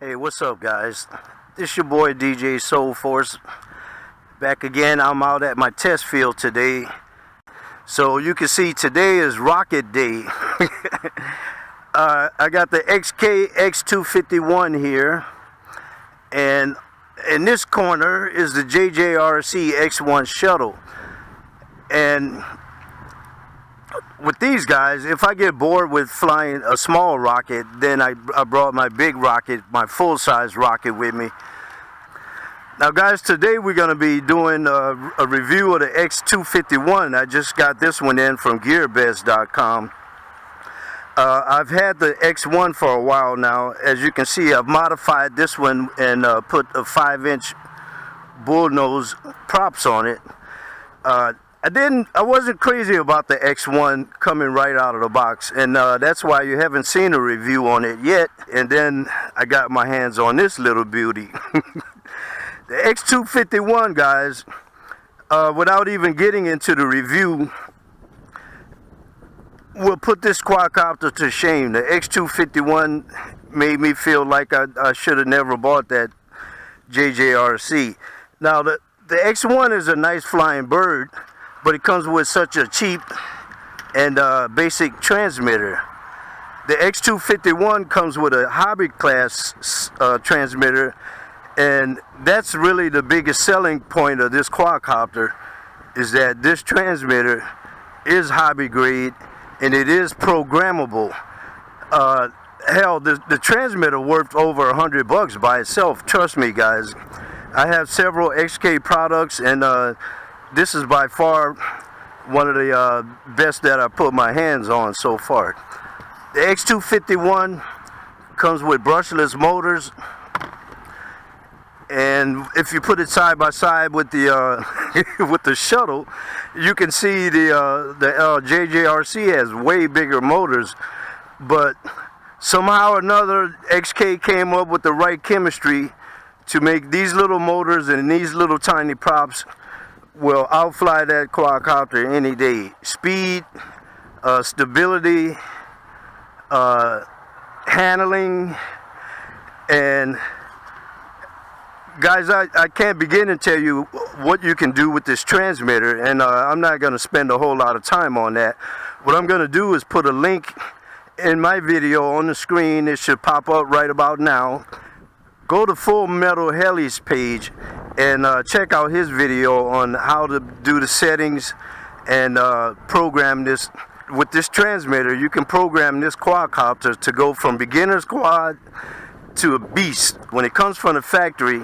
Hey, what's up, guys? This your boy DJ Soul Force back again. I'm out at my test field today, so you can see today is rocket day. I got the X251 here, and in this corner is the JJRC X1 shuttle. And with these guys, if I get bored with flying a small rocket, then I brought my big rocket, my full-size rocket with me. Now guys, today we're going to be doing a review of the X251. I just got this one in from gearbest.com. I've had the X1 for a while now. As you can see, I've modified this one and put a 5-inch bullnose props on it. I wasn't crazy about the X1 coming right out of the box, and that's why you haven't seen a review on it yet. And then I got my hands on this little beauty. The X251, guys, without even getting into the review, will put this quadcopter to shame. The X251 made me feel like I should have never bought that JJRC. Now, the X1 is a nice flying bird, but it comes with such a cheap and basic transmitter. The X251 comes with a hobby class transmitter, and that's really the biggest selling point of this quadcopter, is that this transmitter is hobby grade and it is programmable. Hell, the transmitter worth over $100 by itself. Trust me, guys. I have several XK products, and this is by far one of the best that I put my hands on so far. The X251 comes with brushless motors, and if you put it side by side with the with the shuttle, you can see the JJRC has way bigger motors. But somehow or another, XK came up with the right chemistry to make these little motors and these little tiny props will outfly that quadcopter any day. Speed, stability, handling, and guys, I can't begin to tell you what you can do with this transmitter, and I'm not going to spend a whole lot of time on that. What I'm going to do is put a link in my video on the screen. It should pop up right about now. Go to Full Metal Heli's page and check out his video on how to do the settings and program this. With this transmitter, you can program this quadcopter to go from beginner's quad to a beast. When it comes from the factory,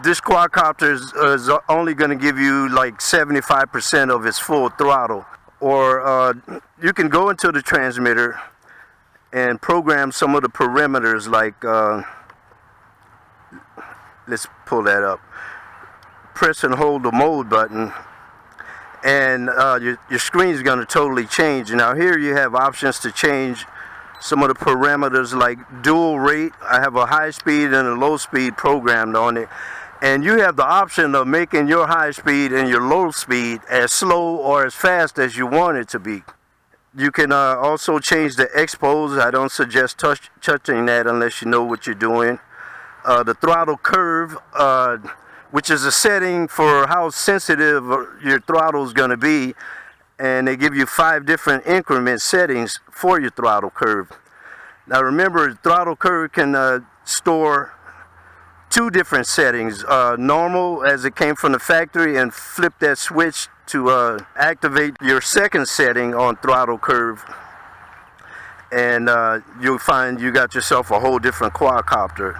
this quadcopter is only going to give you like 75% of its full throttle. Or you can go into the transmitter and program some of the parameters, like let's pull that up. Press and hold the mode button, and your screen is going to totally change. Now here you have options to change some of the parameters, like dual rate. I have a high speed and a low speed programmed on it, and you have the option of making your high speed and your low speed as slow or as fast as you want it to be. You can also change the expose. I don't suggest touching that unless you know what you're doing. The throttle curve, which is a setting for how sensitive your throttle is going to be, and they give you 5 different increment settings for your throttle curve. Now remember, the throttle curve can store 2 different settings, normal as it came from the factory, and flip that switch to activate your second setting on throttle curve, and you'll find you got yourself a whole different quadcopter.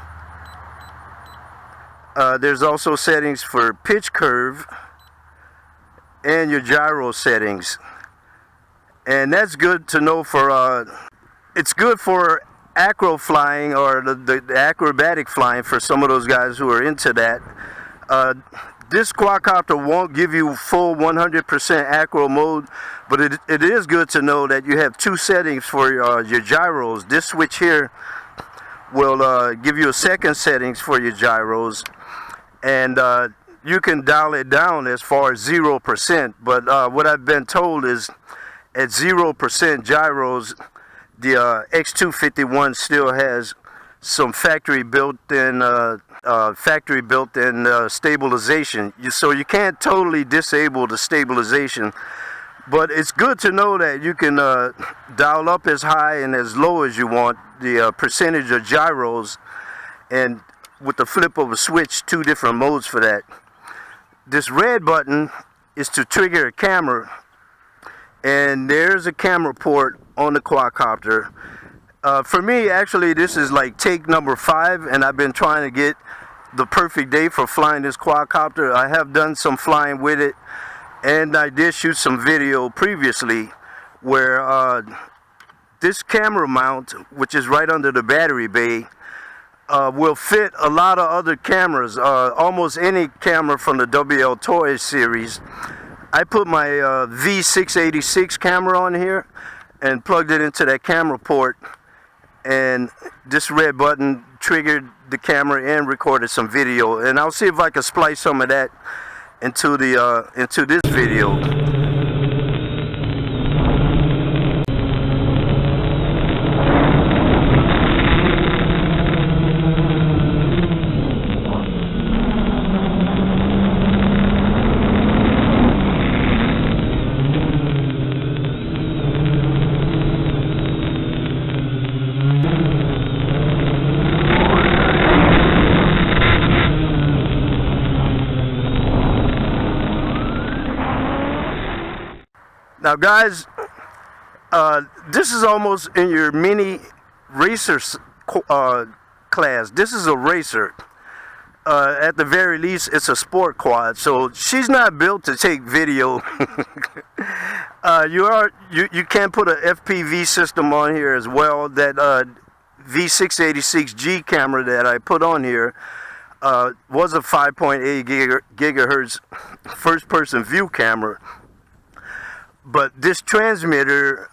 There's also settings for pitch curve and your gyro settings, and that's good to know for it's good for acro flying, or the acrobatic flying, for some of those guys who are into that. This quadcopter won't give you full 100% acro mode, but it is good to know that you have 2 settings for your gyros. This switch here will give you a second settings for your gyros, and you can dial it down as far as 0%, but what I've been told is at 0% gyros, the X251 still has some factory built-in stabilization. So you can't totally disable the stabilization, but it's good to know that you can dial up as high and as low as you want the percentage of gyros, and with the flip of a switch, 2 different modes for that. This red button is to trigger a camera, and there's a camera port on the quadcopter. For me, actually, this is like take number 5, and I've been trying to get the perfect day for flying this quadcopter. I have done some flying with it, and I did shoot some video previously where this camera mount, which is right under the battery bay, will fit a lot of other cameras, almost any camera from the WL Toys series. I put my V686 camera on here and plugged it into that camera port, and this red button triggered the camera and recorded some video. And I'll see if I can splice some of that into this video. Now guys, this is almost in your mini racer class. This is a racer. At the very least, it's a sport quad. So she's not built to take video. You can put an FPV system on here as well. That V686G camera that I put on here was a 5.8 gigahertz first-person view camera. But this transmitter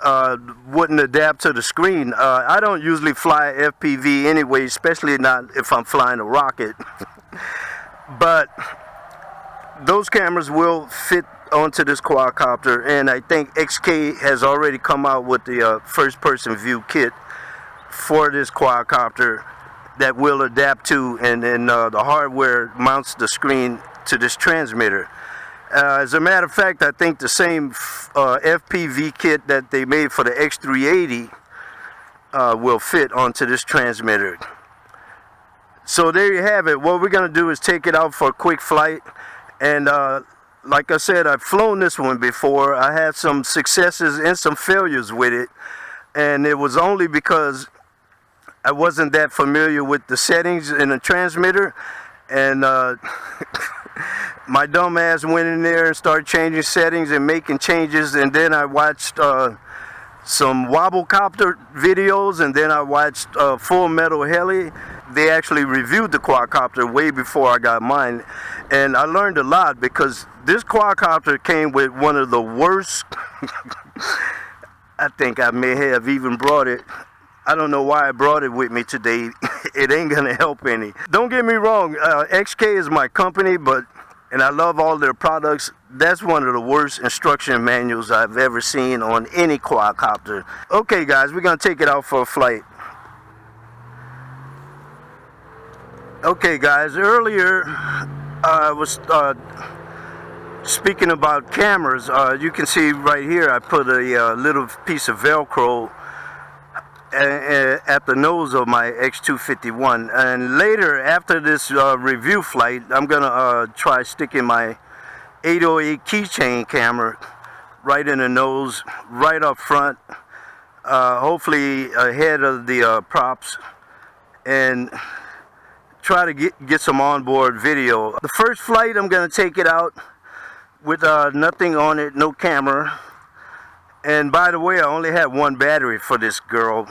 wouldn't adapt to the screen. I don't usually fly FPV anyway, especially not if I'm flying a rocket. But those cameras will fit onto this quadcopter, and I think XK has already come out with the first-person view kit for this quadcopter that will adapt to, and then the hardware mounts the screen to this transmitter. As a matter of fact, I think the same FPV kit that they made for the X251 will fit onto this transmitter. So there you have it. What we're going to do is take it out for a quick flight. And like I said, I've flown this one before. I had some successes and some failures with it. And it was only because I wasn't that familiar with the settings in the transmitter. And my dumb ass went in there and started changing settings and making changes, and then I watched some wobblecopter videos, and then I watched Full Metal Heli. They actually reviewed the quadcopter way before I got mine, and I learned a lot because this quadcopter came with one of the worst I think I may have even brought it. I don't know why I brought it with me today. It ain't gonna help any. Don't get me wrong, XK is my company, and I love all their products. That's one of the worst instruction manuals I've ever seen on any quadcopter. Okay guys, we're gonna take it out for a flight. Okay guys, earlier I was speaking about cameras. You can see right here I put a little piece of Velcro at the nose of my X251, and later after this review flight, I'm gonna try sticking my 808 keychain camera right in the nose, right up front, hopefully ahead of the props, and try to get some onboard video. The first flight, I'm gonna take it out with nothing on it, no camera. And by the way, I only had one battery for this girl.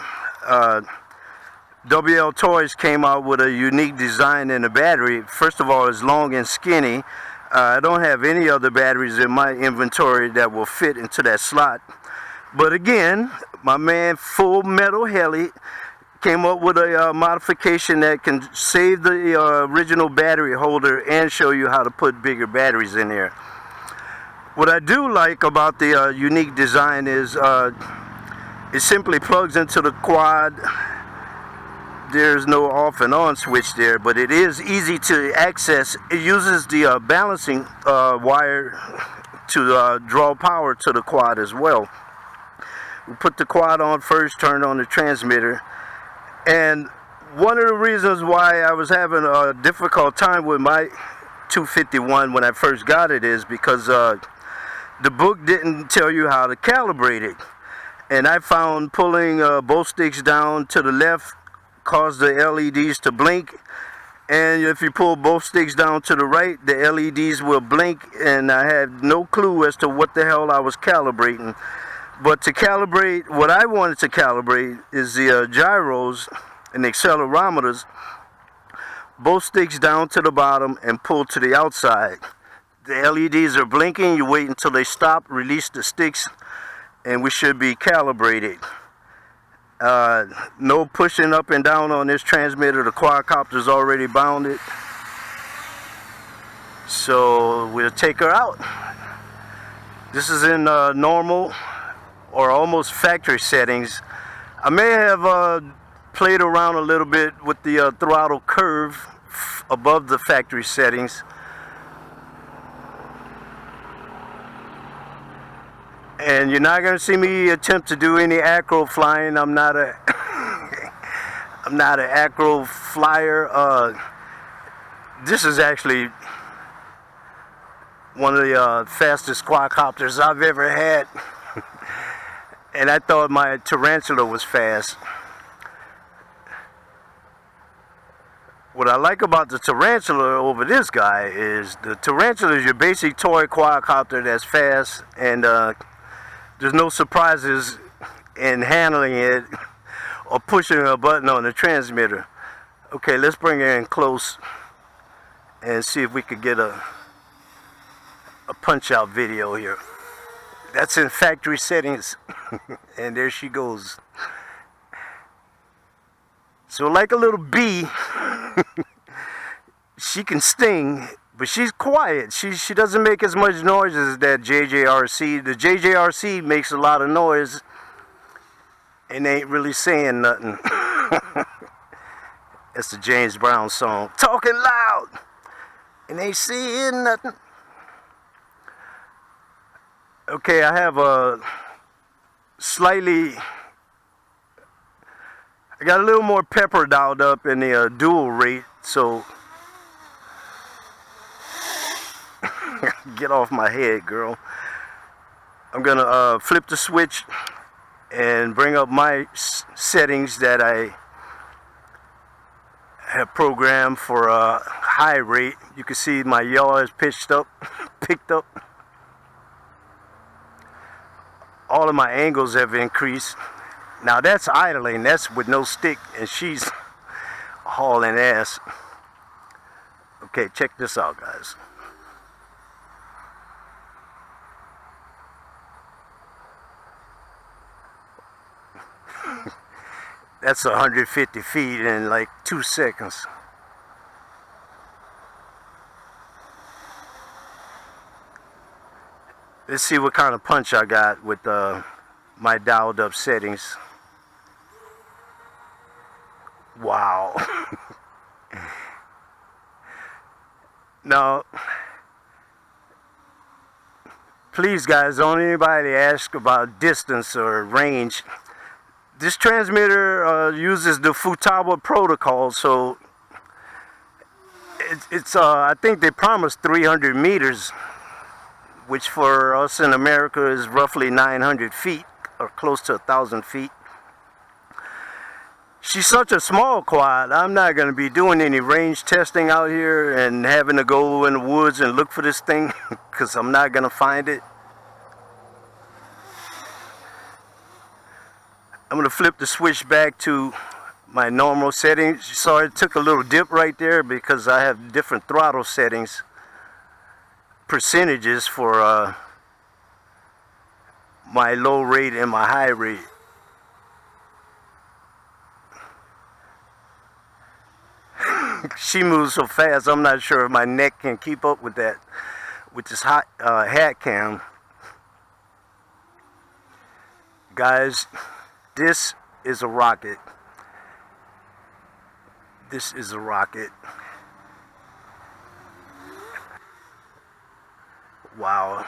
WL Toys came out with a unique design in the battery. First of all, it's long and skinny. I don't have any other batteries in my inventory that will fit into that slot. But again, my man Full Metal Heli came up with a modification that can save the original battery holder and show you how to put bigger batteries in there. What I do like about the unique design is it simply plugs into the quad. there's no off and on switch there, but it is easy to access. It uses the balancing wire to draw power to the quad as well. We put the quad on first, turned on the transmitter, and one of the reasons why I was having a difficult time with my 251 when I first got it is because the book didn't tell you how to calibrate it. And I found pulling both sticks down to the left caused the LEDs to blink. And if you pull both sticks down to the right, the LEDs will blink. And I had no clue as to what the hell I was calibrating. But to calibrate, what I wanted to calibrate is the gyros and the accelerometers. Both sticks down to the bottom and pull to the outside. The LEDs are blinking. You wait until they stop, release the sticks, and we should be calibrated. No pushing up and down on this transmitter. The quadcopter's already bounded. So we'll take her out. This is in normal or almost factory settings. I may have played around a little bit with the throttle curve above the factory settings. And you're not going to see me attempt to do any acro flying. I'm not a I'm not an acro flyer. This is actually one of the fastest quadcopters I've ever had. And I thought my Tarantula was fast. What I like about the Tarantula over this guy is the Tarantula is your basic toy quadcopter that's fast, and there's no surprises in handling it or pushing a button on the transmitter. Okay, let's bring her in close and see if we could get a punch out video here. That's in factory settings. And there she goes. So like a little bee, she can sting, but she's quiet. She doesn't make as much noise as that JJRC. The JJRC makes a lot of noise and ain't really saying nothing. That's the James Brown song. Talking loud and ain't saying nothing. Okay, I have a slightly... I got a little more pepper dialed up in the dual rate, so get off my head, girl. I'm gonna flip the switch and bring up my settings that I have programmed for high rate. You can see my yaw is picked up. All of my angles have increased. Now that's idling, that's with no stick, and she's hauling ass. Okay, check this out, guys. That's 150 feet in like 2 seconds. Let's see what kind of punch I got with my dialed up settings. Wow. Now, please guys, don't anybody ask about distance or range. This transmitter uses the Futaba protocol, so it's I think they promised 300 meters, which for us in America is roughly 900 feet or close to 1,000 feet. She's such a small quad, I'm not going to be doing any range testing out here and having to go in the woods and look for this thing, because I'm not going to find it. I'm going to flip the switch back to my normal settings. You saw it took a little dip right there because I have different throttle settings, percentages for my low rate and my high rate. She moves so fast, I'm not sure if my neck can keep up with that, with this hot hat cam. Guys, this is a rocket. This is a rocket. Wow.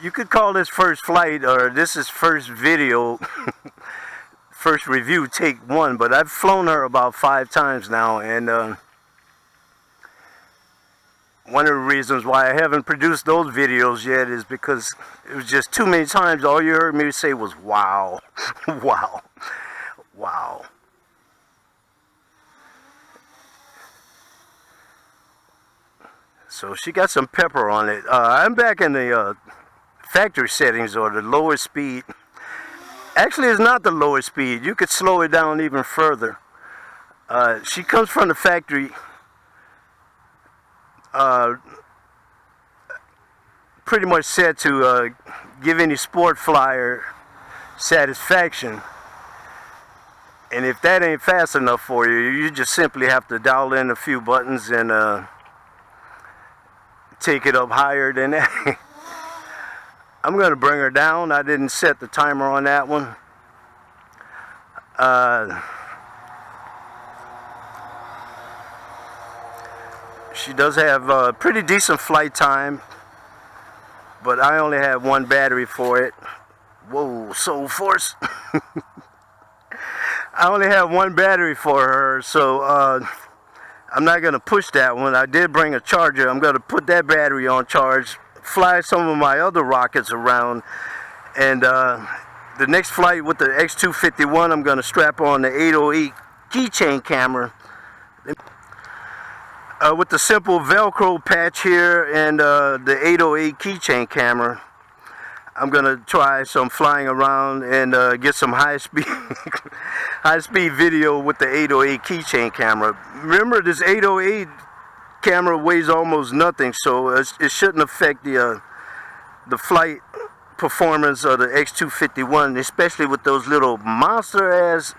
You could call this first flight, or this is first video, first review, take one, but I've flown her about 5 times now, and one of the reasons why I haven't produced those videos yet is because it was just too many times all you heard me say was wow, wow, wow. So she got some pepper on it. I'm back in the factory settings, or the lowest speed. Actually, it's not the lowest speed. You could slow it down even further. She comes from the factory pretty much set to give any sport flyer satisfaction. And if that ain't fast enough for you, you just simply have to dial in a few buttons and take it up higher than that. I'm going to bring her down. I didn't set the timer on that one. She does have a pretty decent flight time, but I only have one battery for it. Whoa, soul force. I only have one battery for her, so I'm not going to push that one. I did bring a charger. I'm going to put that battery on charge, fly some of my other rockets around, and the next flight with the X251, I'm going to strap on the 808 keychain camera with the simple Velcro patch here and the 808 keychain camera. I'm going to try some flying around and get some high-speed high-speed video with the 808 keychain camera. Remember, this 808 camera weighs almost nothing, so it shouldn't affect the flight performance of the X251, especially with those little monster-ass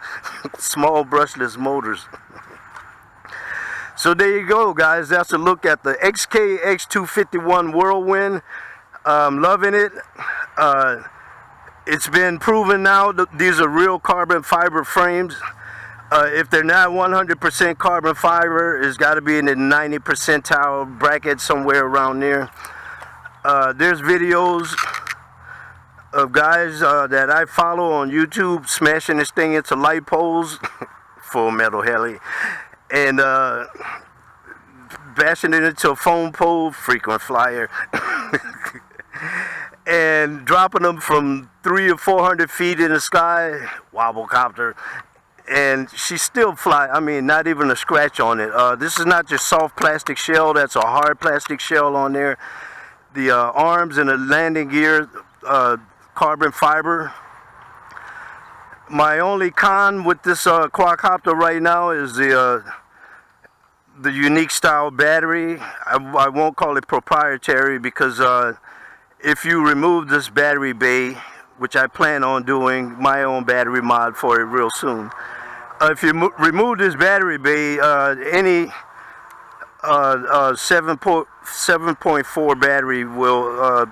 small brushless motors. So there you go, guys. That's a look at the X251 Whirlwind. I'm loving it. It's been proven now that these are real carbon fiber frames. If they're not 100% carbon fiber, it's got to be in the 90 percentile bracket, somewhere around there. There's videos of guys that I follow on YouTube smashing this thing into light poles, Full Metal Heli, and bashing it into a phone pole, frequent flyer, and dropping them from 300 or 400 feet in the sky, wobblecopter, and she still fly. I mean, not even a scratch on it. This is not just soft plastic shell, that's a hard plastic shell on there. The arms and the landing gear, carbon fiber. My only con with this quadcopter right now is the unique style battery. I won't call it proprietary because if you remove this battery bay, which I plan on doing my own battery mod for it real soon. If you remove this battery bay, any 7.4 battery will,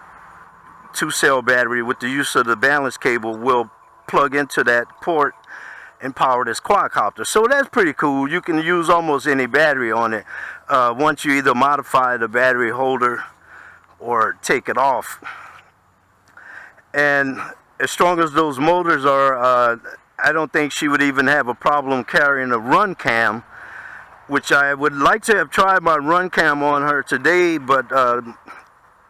2-cell battery with the use of the balance cable will plug into that port and power this quadcopter. So that's pretty cool. You can use almost any battery on it once you either modify the battery holder or take it off. And as strong as those motors are, I don't think she would even have a problem carrying a run cam, which I would like to have tried my run cam on her today, but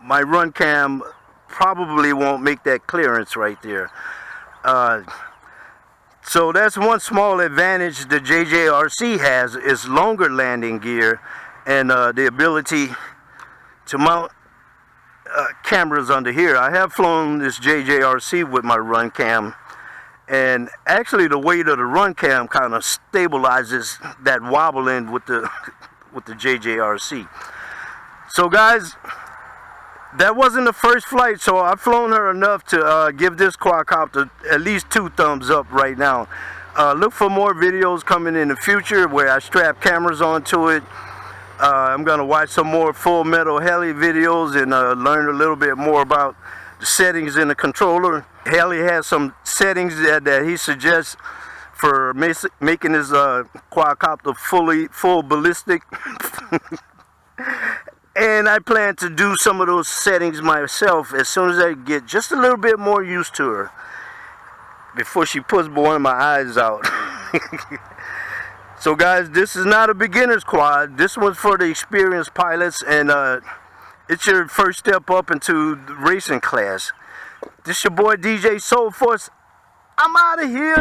my run cam probably won't make that clearance right there. So that's one small advantage the JJRC has, is longer landing gear and the ability to mount cameras under here. I have flown this JJRC with my run cam, and actually the weight of the run cam kind of stabilizes that wobbling with the JJRC. So guys, that wasn't the first flight, so I've flown her enough to give this quadcopter at least 2 thumbs up right now. Look for more videos coming in the future where I strap cameras onto it. I'm going to watch some more Full Metal Heli videos and learn a little bit more about settings in the controller. Haley has some settings that he suggests for making his quadcopter full ballistic. And I plan to do some of those settings myself as soon as I get just a little bit more used to her, before she puts one of my eyes out. So guys, this is not a beginner's quad. This one's for the experienced pilots, and it's your first step up into the racing class. This your boy DJ Soul Force. I'm out of here.